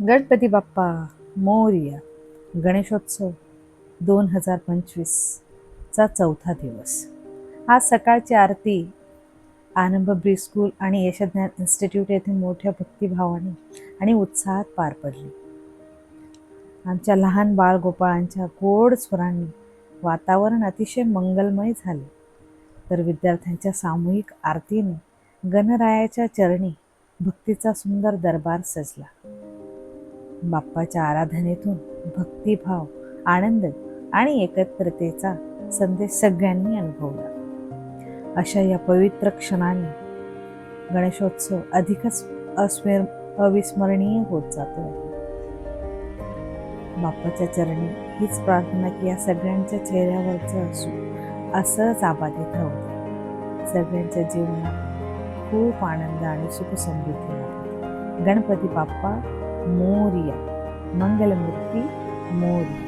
गणपती बाप्पा मोरया. गणेशोत्सव 2025 चा चौथा दिवस. आज सकाळची आरती आरंभ स्कूल आणि यशज्ञान इन्स्टिट्यूट येथे मोठ्या भक्तिभावाने आणि उत्साहात पार पडली. आमच्या लहान बाळगोपाळांच्या गोड स्वरांनी वातावरण अतिशय मंगलमय झाले, तर विद्यार्थ्यांच्या सामूहिक आरतीने गणरायाच्या चरणी भक्तीचा सुंदर दरबार सजला. बाप्पाच्या आराधनेतून भक्तिभाव, आनंद आणि एकत्रतेचा संदेश सगळ्यांनी अनुभवला. अशा या पवित्र क्षणाने गणेशोत्सव अधिकच अविस्मरणीय होत जातो. बाप्पाच्या चरणी हीच प्रार्थना की या सगळ्यांच्या चेहऱ्यावरचं असंच आबादित राहू दे. सगळ्यांच्या जीवनात खूप आनंद आणि सुख समृद्धी लाभो. गणपती बाप्पा मोरया. मंगलमूर्ती मोरया.